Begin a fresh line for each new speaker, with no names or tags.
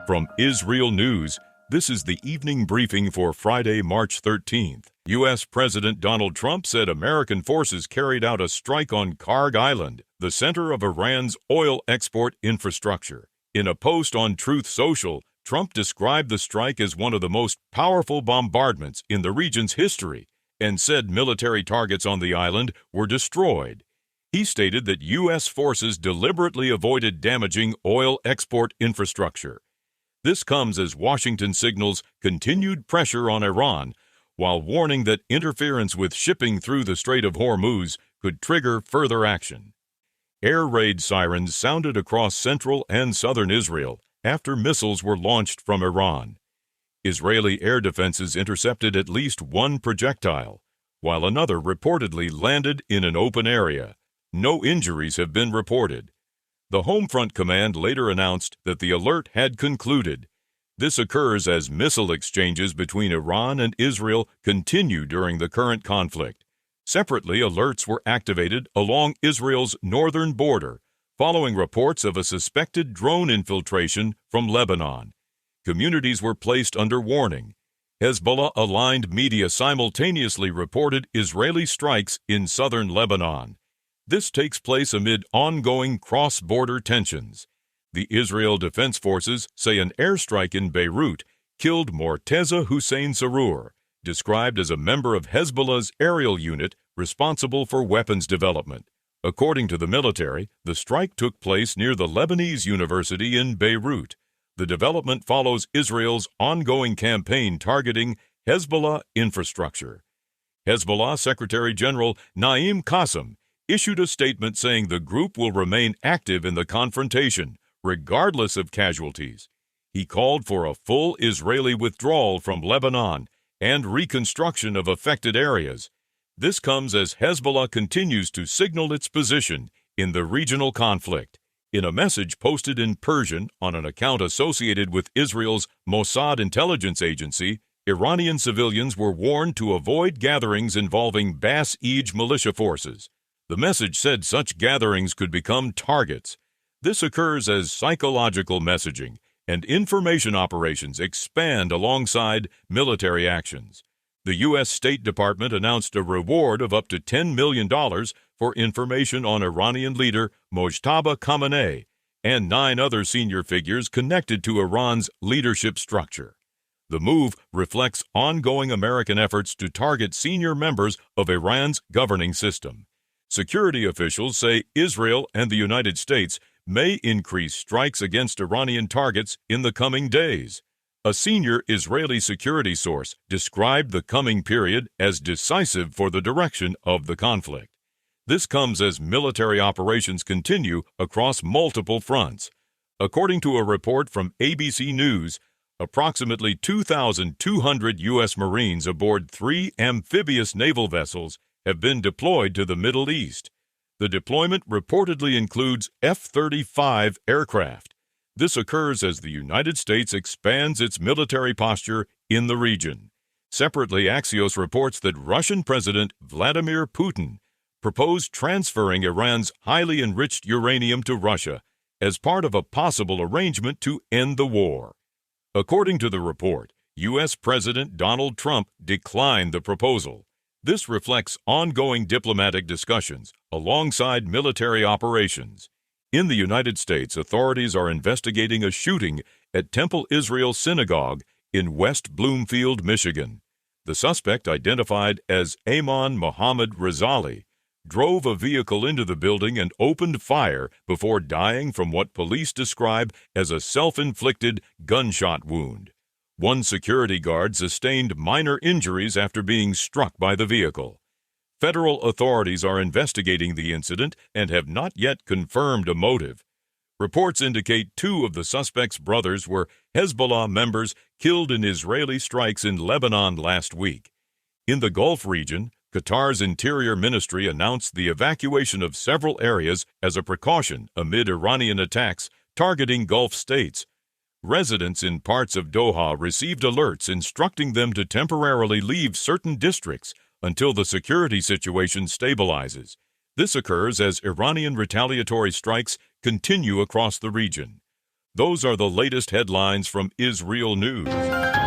From IsReal News, this is the evening briefing for Friday, March 13th. U.S. President Donald Trump said American forces carried out a strike on Kharg Island, the center of Iran's oil export infrastructure. In a post on Truth Social, Trump described the strike as one of the most powerful bombardments in the region's history and said military targets on the island were destroyed. He stated that U.S. forces deliberately avoided damaging oil export infrastructure. This comes as Washington signals continued pressure on Iran, while warning that interference with shipping through the Strait of Hormuz could trigger further action. Air raid sirens sounded across central and southern Israel after missiles were launched from Iran. Israeli air defenses intercepted at least one projectile, while another reportedly landed in an open area. No injuries have been reported. The Homefront Command later announced that the alert had concluded. This occurs as missile exchanges between Iran and Israel continue during the current conflict. Separately, alerts were activated along Israel's northern border, following reports of a suspected drone infiltration from Lebanon. Communities were placed under warning. Hezbollah-aligned media simultaneously reported Israeli strikes in southern Lebanon. This takes place amid ongoing cross-border tensions. The Israel Defense Forces say an airstrike in Beirut killed Morteza Hussein Sarur, described as a member of Hezbollah's aerial unit responsible for weapons development. According to the military, the strike took place near the Lebanese University in Beirut. The development follows Israel's ongoing campaign targeting Hezbollah infrastructure. Hezbollah Secretary General Naim Qassem issued a statement saying the group will remain active in the confrontation, regardless of casualties. He called for a full Israeli withdrawal from Lebanon and reconstruction of affected areas. This comes as Hezbollah continues to signal its position in the regional conflict. In a message posted in Persian on an account associated with Israel's Mossad intelligence agency, Iranian civilians were warned to avoid gatherings involving Basij militia forces. The message said such gatherings could become targets. This occurs as psychological messaging and information operations expand alongside military actions. The U.S. State Department announced a reward of up to $10 million for information on Iranian leader Mojtaba Khamenei and 9 other senior figures connected to Iran's leadership structure. The move reflects ongoing American efforts to target senior members of Iran's governing system. Security officials say Israel and the United States may increase strikes against Iranian targets in the coming days. A senior Israeli security source described the coming period as decisive for the direction of the conflict. This comes as military operations continue across multiple fronts. According to a report from ABC News, approximately 2,200 U.S. Marines aboard 3 amphibious naval vessels have been deployed to the Middle East. The deployment reportedly includes F-35 aircraft. This occurs as the United States expands its military posture in the region. Separately, Axios reports that Russian President Vladimir Putin proposed transferring Iran's highly enriched uranium to Russia as part of a possible arrangement to end the war. According to the report, U.S. President Donald Trump declined the proposal. This reflects ongoing diplomatic discussions alongside military operations. In the United States, authorities are investigating a shooting at Temple Israel Synagogue in West Bloomfield, Michigan. The suspect, identified as Ayman Mohammed Razali, drove a vehicle into the building and opened fire before dying from what police describe as a self-inflicted gunshot wound. One security guard sustained minor injuries after being struck by the vehicle. Federal authorities are investigating the incident and have not yet confirmed a motive. Reports indicate 2 of the suspect's brothers were Hezbollah members killed in Israeli strikes in Lebanon last week. In the Gulf region, Qatar's Interior Ministry announced the evacuation of several areas as a precaution amid Iranian attacks targeting Gulf states. Residents in parts of Doha received alerts instructing them to temporarily leave certain districts until the security situation stabilizes. This occurs as Iranian retaliatory strikes continue across the region. Those are the latest headlines from IsReal News.